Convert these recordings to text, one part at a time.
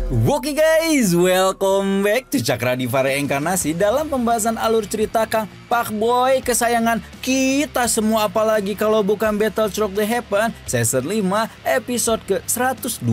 Oke guys, welcome back to Cakra Diva Reinkarnasi dalam pembahasan alur cerita Kang Pak Boy kesayangan kita semua, apalagi kalau bukan Battle Truck The Heaven Season 5 episode ke 125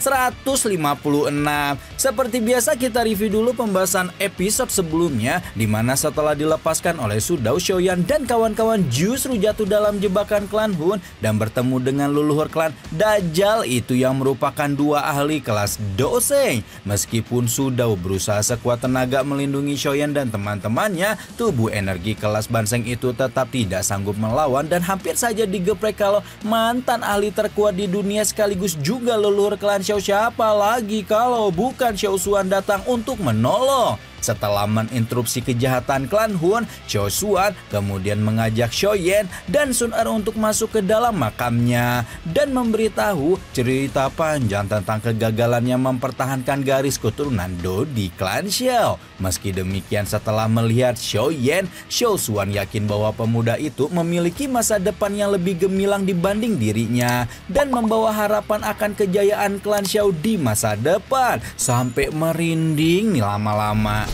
156. Seperti biasa kita review dulu pembahasan episode sebelumnya, dimana setelah dilepaskan oleh Sudao, Shoyan dan kawan-kawan justru jatuh dalam jebakan klan Hun dan bertemu dengan leluhur klan Dajjal itu yang merupakan dua ahli kelas Doseng. Meskipun Sudao berusaha sekuat tenaga melindungi Shoyan dan teman-temannya, tubuh energi kelas Banseng itu tetap tidak sanggup melawan dan hampir saja digeprek kalau mantan ahli terkuat di dunia sekaligus juga leluhur klan Xiao, siapa lagi kalau bukan Xiao Xuan datang untuk menolong. Setelah meninterupsi kejahatan klan Hun, Xiao Xuan kemudian mengajak Shoyan dan Sun Er untuk masuk ke dalam makamnya dan memberitahu cerita panjang tentang kegagalannya mempertahankan garis keturunan Do di klan Xiao. Meski demikian, setelah melihat Shoyan, Xiao Xuan yakin bahwa pemuda itu memiliki masa depan yang lebih gemilang dibanding dirinya dan membawa harapan akan kejayaan klan Xiao di masa depan. Sampai merinding nih lama-lama.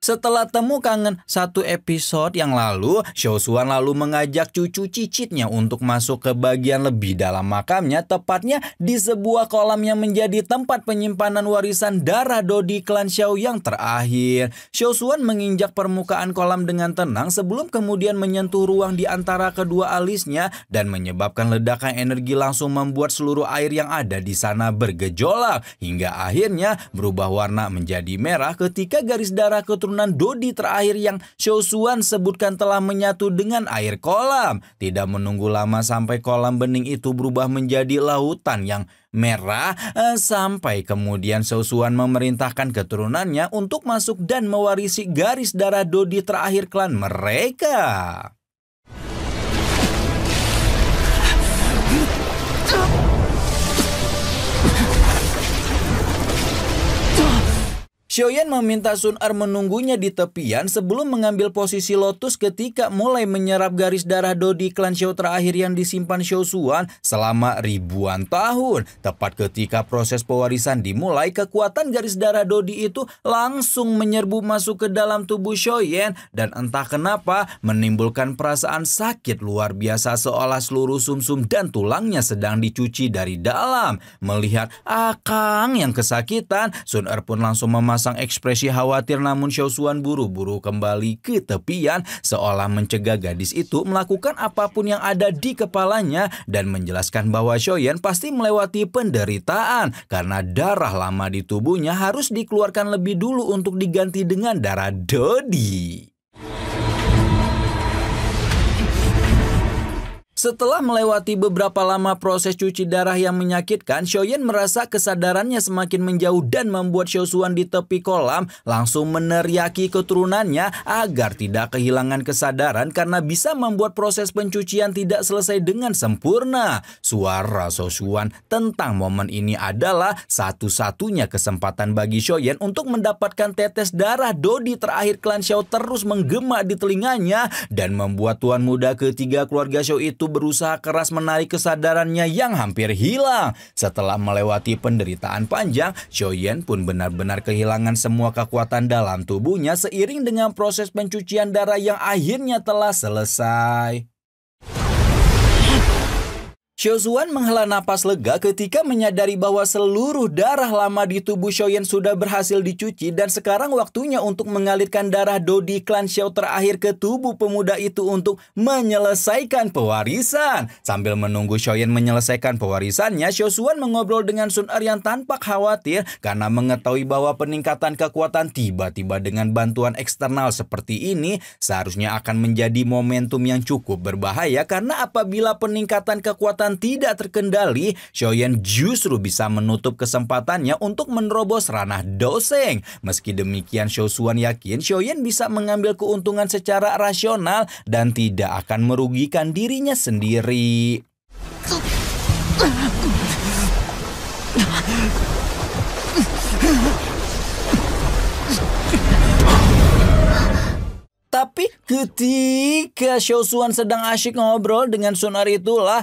Setelah temu kangen satu episode yang lalu, Xiao Xuan lalu mengajak cucu cicitnya untuk masuk ke bagian lebih dalam makamnya, tepatnya di sebuah kolam yang menjadi tempat penyimpanan warisan darah Do di klan Xiao yang terakhir. Xiao Xuan menginjak permukaan kolam dengan tenang sebelum kemudian menyentuh ruang di antara kedua alisnya dan menyebabkan ledakan energi langsung membuat seluruh air yang ada di sana bergejolak hingga akhirnya berubah warna menjadi merah ketika garis darah keturunan Dodi terakhir yang Xiao Xuan sebutkan telah menyatu dengan air kolam. Tidak menunggu lama sampai kolam bening itu berubah menjadi lautan yang merah, sampai kemudian Xiao Xuan memerintahkan keturunannya untuk masuk dan mewarisi garis darah Dodi terakhir klan mereka. Shoyan meminta Sun Er menunggunya di tepian sebelum mengambil posisi lotus ketika mulai menyerap garis darah Do di klan Xiao terakhir yang disimpan Xiao Xuan selama ribuan tahun. Tepat ketika proses pewarisan dimulai, kekuatan garis darah Dodi itu langsung menyerbu masuk ke dalam tubuh Shoyan dan entah kenapa menimbulkan perasaan sakit luar biasa seolah seluruh sumsum dan tulangnya sedang dicuci dari dalam. Melihat Akang yang kesakitan, Sun Er pun langsung memasang ekspresi khawatir, namun Xiao Xuan buru-buru kembali ke tepian seolah mencegah gadis itu melakukan apapun yang ada di kepalanya dan menjelaskan bahwa Shoyan pasti melewati penderitaan karena darah lama di tubuhnya harus dikeluarkan lebih dulu untuk diganti dengan darah Dodi. Setelah melewati beberapa lama proses cuci darah yang menyakitkan, Shoyan merasa kesadarannya semakin menjauh dan membuat Xiao Xuan di tepi kolam langsung meneriaki keturunannya agar tidak kehilangan kesadaran karena bisa membuat proses pencucian tidak selesai dengan sempurna. Suara Xiao Xuan tentang momen ini adalah satu-satunya kesempatan bagi Shoyan untuk mendapatkan tetes darah Dodi terakhir klan Xiao terus menggema di telinganya dan membuat tuan muda ketiga keluarga Xiao itu berusaha keras menarik kesadarannya yang hampir hilang. Setelah melewati penderitaan panjang, Shoyan pun benar-benar kehilangan semua kekuatan dalam tubuhnya seiring dengan proses pencucian darah yang akhirnya telah selesai. Xiao Xuan menghela napas lega ketika menyadari bahwa seluruh darah lama di tubuh Shoyan sudah berhasil dicuci dan sekarang waktunya untuk mengalirkan darah Do di klan Xiao terakhir ke tubuh pemuda itu untuk menyelesaikan pewarisan. Sambil menunggu Shoyan menyelesaikan pewarisannya, Xiao Xuan mengobrol dengan Sun Er yang tanpa khawatir karena mengetahui bahwa peningkatan kekuatan tiba-tiba dengan bantuan eksternal seperti ini seharusnya akan menjadi momentum yang cukup berbahaya karena apabila peningkatan kekuatan tidak terkendali, Shoyan justru bisa menutup kesempatannya untuk menerobos ranah Doseng. Meski demikian, Xiao Xuan yakin Shoyan bisa mengambil keuntungan secara rasional dan tidak akan merugikan dirinya sendiri. Tapi ketika Xiaosuan sedang asyik ngobrol dengan Sun Er itulah,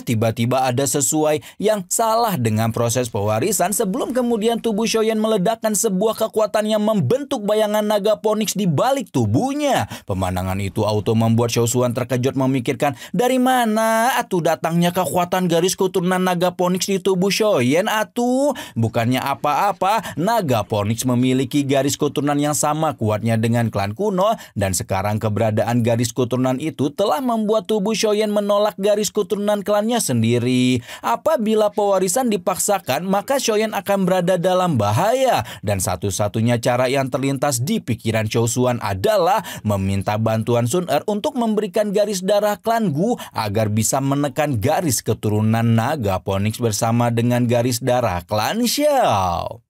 tiba-tiba ada sesuai yang salah dengan proses pewarisan sebelum kemudian tubuh Xiaoyan meledakkan sebuah kekuatan yang membentuk bayangan naga Phoenix di balik tubuhnya. Pemandangan itu auto membuat Xiaosuan terkejut memikirkan, dari mana atuh datangnya kekuatan garis keturunan naga Phoenix di tubuh Xiaoyan atuh? Bukannya apa-apa, naga Phoenix memiliki garis keturunan yang sama kuatnya dengan klan kuno, dan sekarang keberadaan garis keturunan itu telah membuat tubuh Xiaoyan menolak garis keturunan klannya sendiri. Apabila pewarisan dipaksakan, maka Xiaoyan akan berada dalam bahaya, dan satu-satunya cara yang terlintas di pikiran Xiaosuan adalah meminta bantuan Sun Er untuk memberikan garis darah klan Gu agar bisa menekan garis keturunan naga Phoenix bersama dengan garis darah klan Xiao.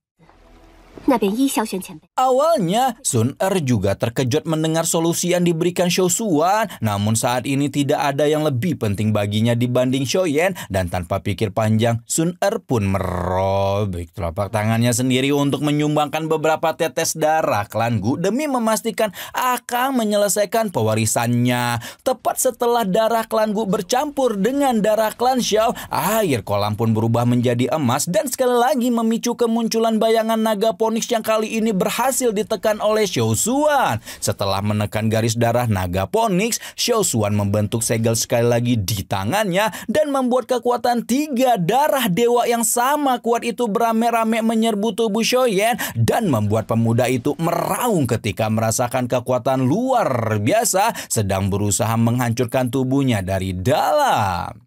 Awalnya, Sun Er juga terkejut mendengar solusi yang diberikan Xiaosuan. Namun saat ini tidak ada yang lebih penting baginya dibanding Xiaoyan. Dan tanpa pikir panjang, Sun Er pun merobek telapak tangannya sendiri untuk menyumbangkan beberapa tetes darah klan Gu demi memastikan akan menyelesaikan pewarisannya. Tepat setelah darah klan Gu bercampur dengan darah klan Xiao, air kolam pun berubah menjadi emas dan sekali lagi memicu kemunculan bayangan naga Phoenix yang kali ini berhasil ditekan oleh Xiaosuan. Setelah menekan garis darah naga Phoenix, Xiaosuan membentuk segel sekali lagi di tangannya dan membuat kekuatan 3 darah dewa yang sama kuat itu beramai-ramai menyerbu tubuh Xiaoyan dan membuat pemuda itu meraung ketika merasakan kekuatan luar biasa sedang berusaha menghancurkan tubuhnya dari dalam.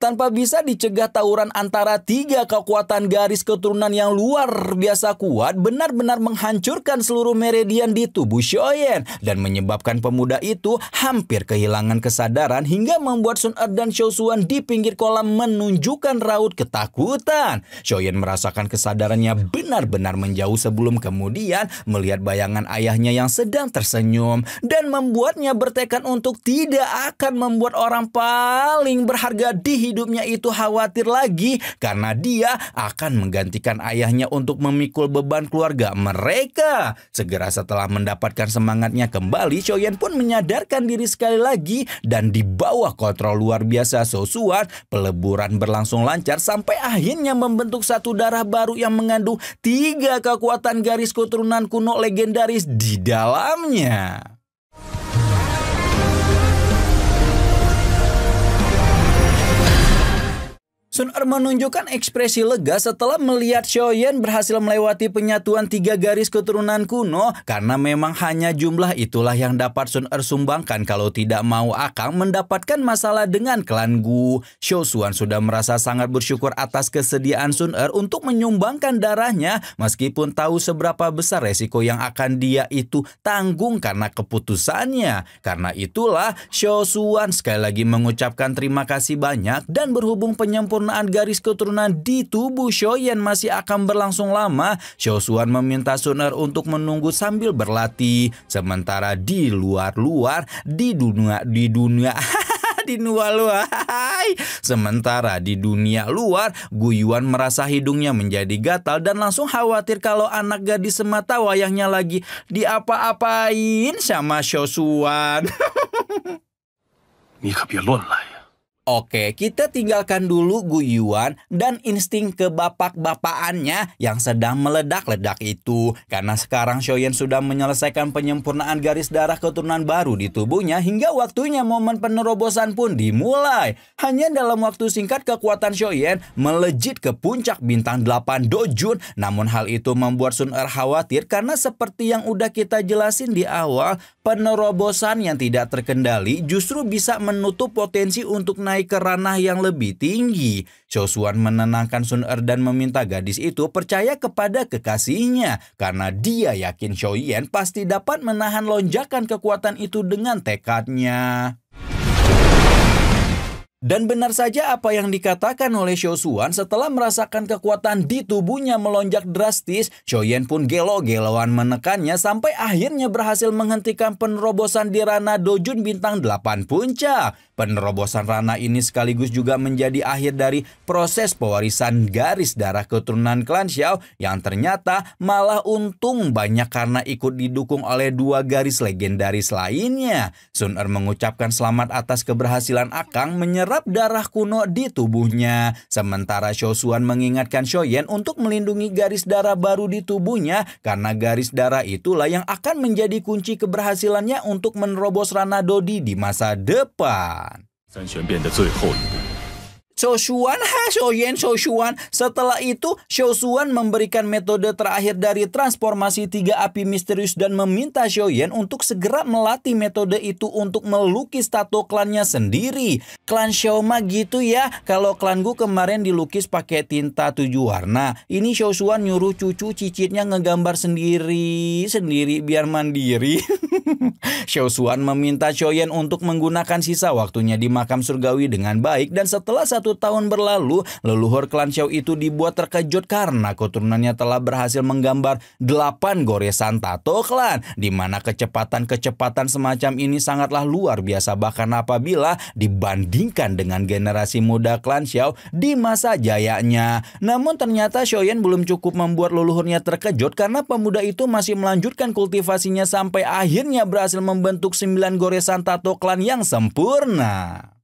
Tanpa bisa dicegah, tawuran antara 3 kekuatan garis keturunan yang luar biasa kuat benar-benar menghancurkan seluruh meridian di tubuh Xiaoyan dan menyebabkan pemuda itu hampir kehilangan kesadaran hingga membuat Sun Er dan Xiaosuan di pinggir kolam menunjukkan raut ketakutan. Xiaoyan merasakan kesadarannya benar-benar menjauh sebelum kemudian melihat bayangan ayahnya yang sedang tersenyum dan membuatnya bertekad untuk tidak akan membuat orang paling berharga di hidupnya itu khawatir lagi karena dia akan menggantikan ayahnya untuk memikul beban keluarga mereka. Segera setelah mendapatkan semangatnya kembali, Xiaoyan pun menyadarkan diri sekali lagi dan di bawah kontrol luar biasa Xiaosuan, peleburan berlangsung lancar sampai akhirnya membentuk satu darah baru yang mengandung 3 kekuatan garis keturunan kuno legendaris di dalamnya. Sun Er menunjukkan ekspresi lega setelah melihat Xiaoyan berhasil melewati penyatuan 3 garis keturunan kuno karena memang hanya jumlah itulah yang dapat Sun Er sumbangkan kalau tidak mau akan mendapatkan masalah dengan klan Gu. Xiaosuan sudah merasa sangat bersyukur atas kesediaan Sun Er untuk menyumbangkan darahnya meskipun tahu seberapa besar resiko yang akan dia itu tanggung karena keputusannya. Karena itulah Xiaosuan sekali lagi mengucapkan terima kasih banyak dan berhubung penyempurnaan garis keturunan di tubuh Xiaoyan masih akan berlangsung lama, Xiaosuan meminta Sun Er untuk menunggu sambil berlatih. Sementara di luar Sementara di dunia luar, Gu Yuan merasa hidungnya menjadi gatal dan langsung khawatir kalau anak gadis semata wayangnya lagi diapa-apain sama Xiaosuan. Oke, kita tinggalkan dulu Gu Yuan dan insting kebapak-bapaannya yang sedang meledak-ledak itu. Karena sekarang Xiaoyan sudah menyelesaikan penyempurnaan garis darah keturunan baru di tubuhnya hingga waktunya momen penerobosan pun dimulai. Hanya dalam waktu singkat kekuatan Xiaoyan melejit ke puncak bintang 8 Dojun. Namun hal itu membuat Sun Er khawatir karena seperti yang udah kita jelasin di awal, penerobosan yang tidak terkendali justru bisa menutup potensi untuk naik ke ranah yang lebih tinggi. Xiaosuan menenangkan Sun Er dan meminta gadis itu percaya kepada kekasihnya karena dia yakin Xiaoyan pasti dapat menahan lonjakan kekuatan itu dengan tekadnya. Dan benar saja apa yang dikatakan oleh Xiaoshuan, setelah merasakan kekuatan di tubuhnya melonjak drastis, Xiaoyan pun gelo-geloan menekannya sampai akhirnya berhasil menghentikan penerobosan di Rana Dojun bintang 8 puncak. Penerobosan Rana ini sekaligus juga menjadi akhir dari proses pewarisan garis darah keturunan klan Xiao yang ternyata malah untung banyak karena ikut didukung oleh 2 garis legendaris lainnya. Sun Er mengucapkan selamat atas keberhasilan Akang menyerap darah kuno di tubuhnya. Sementara Xiaoshuan mengingatkan Xiaoyan untuk melindungi garis darah baru di tubuhnya karena garis darah itulah yang akan menjadi kunci keberhasilannya untuk menerobos Rana Dodi di masa depan. Xiaoshuan. Setelah itu, Xiaoshuan memberikan metode terakhir dari transformasi 3 api misterius dan meminta Xiaoyan untuk segera melatih metode itu untuk melukis tato klannya sendiri. Klan Xiao mah gitu ya, kalau klanku kemarin dilukis pakai tinta 7 warna. Ini Xiaoshuan nyuruh cucu cicitnya ngegambar sendiri biar mandiri. Xiaoshuan meminta Xiaoyan untuk menggunakan sisa waktunya di makam surgawi dengan baik, dan setelah 1 tahun berlalu, leluhur klan Xiao itu dibuat terkejut karena keturunannya telah berhasil menggambar 8 goresan tato klan, di mana kecepatan semacam ini sangatlah luar biasa bahkan apabila dibandingkan dengan generasi muda klan Xiao di masa jayanya. Namun ternyata Xiaoyan belum cukup membuat leluhurnya terkejut karena pemuda itu masih melanjutkan kultivasinya sampai akhirnya berhasil membentuk 9 goresan tato klan yang sempurna.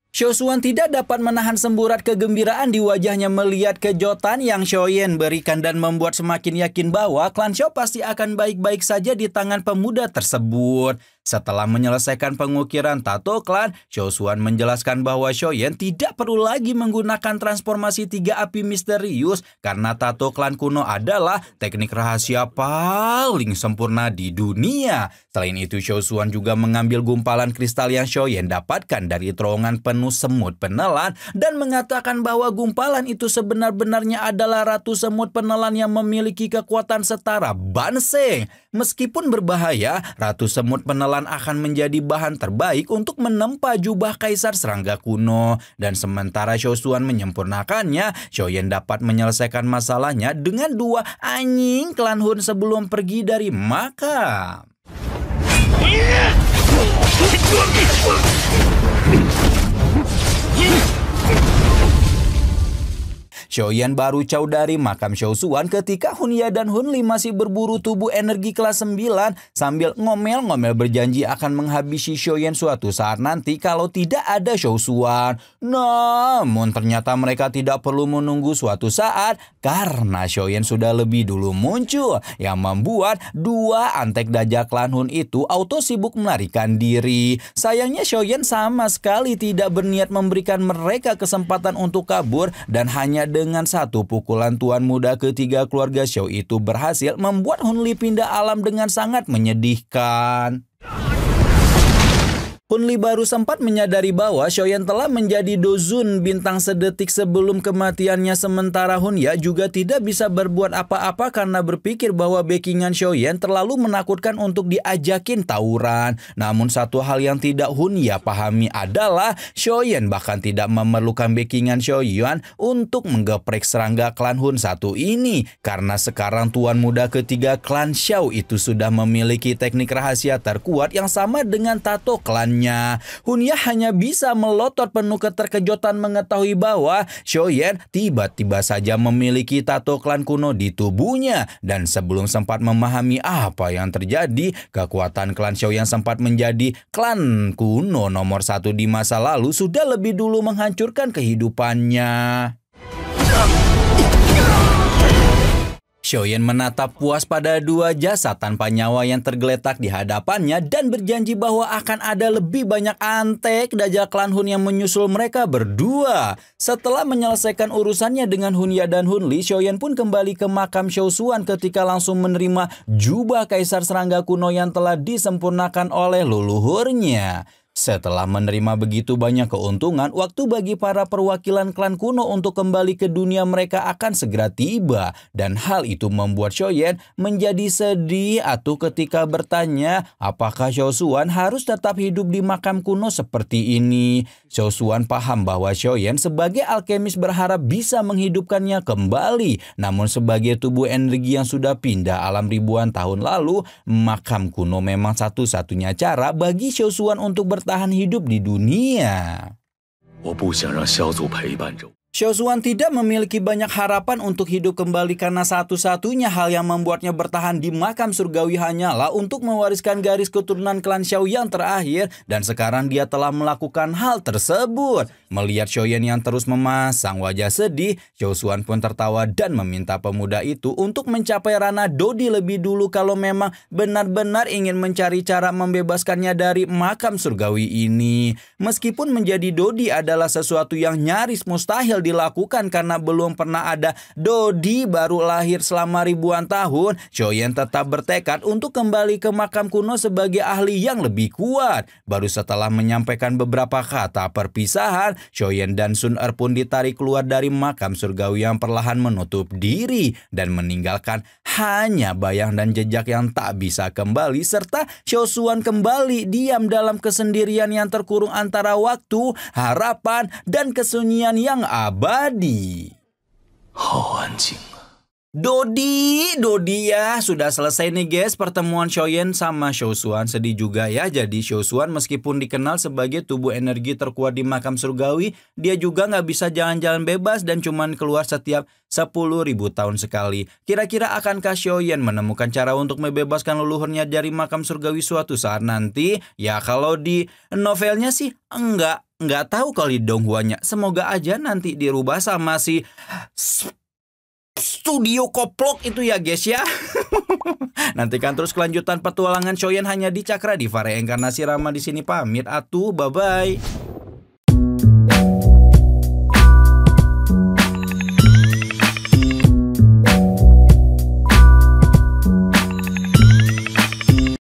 Xiaoshuan tidak dapat menahan semburat kegembiraan di wajahnya melihat kejutan yang Xiaoyan berikan dan membuat semakin yakin bahwa klan Xiao pasti akan baik-baik saja di tangan pemuda tersebut. Setelah menyelesaikan pengukiran tato klan, Xiaoshuan menjelaskan bahwa Xiaoyan tidak perlu lagi menggunakan transformasi 3 api misterius karena tato klan kuno adalah teknik rahasia paling sempurna di dunia. Selain itu, Xiaoshuan juga mengambil gumpalan kristal yang Xiaoyan dapatkan dari terowongan penuh semut penelan dan mengatakan bahwa gumpalan itu sebenar-benarnya adalah ratu semut penelan yang memiliki kekuatan setara Banseng. Meskipun berbahaya, ratu semut penelan akan menjadi bahan terbaik untuk menempa jubah kaisar serangga kuno. Dan sementara Xiaoshuan menyempurnakannya, Xiaoyan dapat menyelesaikan masalahnya dengan 2 anjing klan Hun sebelum pergi dari makam. Xiaoyan baru jauh dari makam Xiaoshuan ketika Hunya dan Hunli masih berburu tubuh energi kelas 9 sambil ngomel-ngomel berjanji akan menghabisi Xiaoyan suatu saat nanti kalau tidak ada Xiaoshuan. Namun ternyata mereka tidak perlu menunggu suatu saat karena Xiaoyan sudah lebih dulu muncul yang membuat 2 antek dajjal klan Hun itu auto sibuk melarikan diri. Sayangnya Xiaoyan sama sekali tidak berniat memberikan mereka kesempatan untuk kabur dan hanya dengan 1 pukulan tuan muda ketiga keluarga Xiao itu berhasil membuat Hunli pindah alam dengan sangat menyedihkan. Hunli baru sempat menyadari bahwa Xiaoyan telah menjadi dozun bintang sedetik sebelum kematiannya, sementara Hunya juga tidak bisa berbuat apa-apa karena berpikir bahwa backingan Xiaoyan terlalu menakutkan untuk diajakin tawuran. Namun satu hal yang tidak Hunya pahami adalah Xiaoyan bahkan tidak memerlukan backingan Xiaoyan untuk menggeprek serangga klan Hun satu ini karena sekarang tuan muda ketiga klan Xiao itu sudah memiliki teknik rahasia terkuat yang sama dengan tato klan. Hunya hanya bisa melotot penuh keterkejutan mengetahui bahwa Xiaoyan tiba-tiba saja memiliki tato klan kuno di tubuhnya. Dan sebelum sempat memahami apa yang terjadi, kekuatan klan Xiao yang sempat menjadi klan kuno nomor 1 di masa lalu sudah lebih dulu menghancurkan kehidupannya. Xiaoyan menatap puas pada 2 jasad tanpa nyawa yang tergeletak di hadapannya dan berjanji bahwa akan ada lebih banyak antek dajjal klan Hun yang menyusul mereka berdua. Setelah menyelesaikan urusannya dengan Hunya dan Hunli, Xiaoyan pun kembali ke makam Xiaoshuan ketika langsung menerima jubah kaisar serangga kuno yang telah disempurnakan oleh leluhurnya. Setelah menerima begitu banyak keuntungan, waktu bagi para perwakilan klan kuno untuk kembali ke dunia mereka akan segera tiba. Dan hal itu membuat Shoyen menjadi sedih atau ketika bertanya apakah Shosuan harus tetap hidup di makam kuno seperti ini. Shosuan paham bahwa Shoyen sebagai alkemis berharap bisa menghidupkannya kembali. Namun sebagai tubuh energi yang sudah pindah alam ribuan tahun lalu, makam kuno memang satu-satunya cara bagi Shosuan untuk bertahan hidup di dunia. Shosuan tidak memiliki banyak harapan untuk hidup kembali karena satu-satunya hal yang membuatnya bertahan di makam surgawi hanyalah untuk mewariskan garis keturunan klan Shao yang terakhir, dan sekarang dia telah melakukan hal tersebut. Melihat Shoyen yang terus memasang wajah sedih, Shosuan pun tertawa dan meminta pemuda itu untuk mencapai ranah Dodi lebih dulu kalau memang benar-benar ingin mencari cara membebaskannya dari makam surgawi ini. Meskipun menjadi Dodi adalah sesuatu yang nyaris mustahil dilakukan karena belum pernah ada Dodi baru lahir selama ribuan tahun, Shoyen tetap bertekad untuk kembali ke makam kuno sebagai ahli yang lebih kuat. Baru setelah menyampaikan beberapa kata perpisahan, Shoyen dan Sun Er pun ditarik keluar dari makam surgawi yang perlahan menutup diri dan meninggalkan hanya bayang dan jejak yang tak bisa kembali, serta Shosuan kembali diam dalam kesendirian yang terkurung antara waktu, harapan, dan kesunyian yang abadi. Dodi ya, sudah selesai nih guys pertemuan Shoyen sama Shosuan. Sedih juga ya, jadi Shosuan meskipun dikenal sebagai tubuh energi terkuat di makam surgawi, dia juga nggak bisa jalan-jalan bebas dan cuman keluar setiap 10.000 tahun sekali. Kira-kira akankah Shoyen menemukan cara untuk membebaskan leluhurnya dari makam surgawi suatu saat nanti? Ya kalau di novelnya sih enggak tahu kali donghuanya. Semoga aja nanti dirubah sama si Studio Koplok itu ya guys ya. Nantikan terus kelanjutan petualangan Shoyen hanya di Cakra Diva Reinkarnasi Rama di sini pamit atuh, bye bye.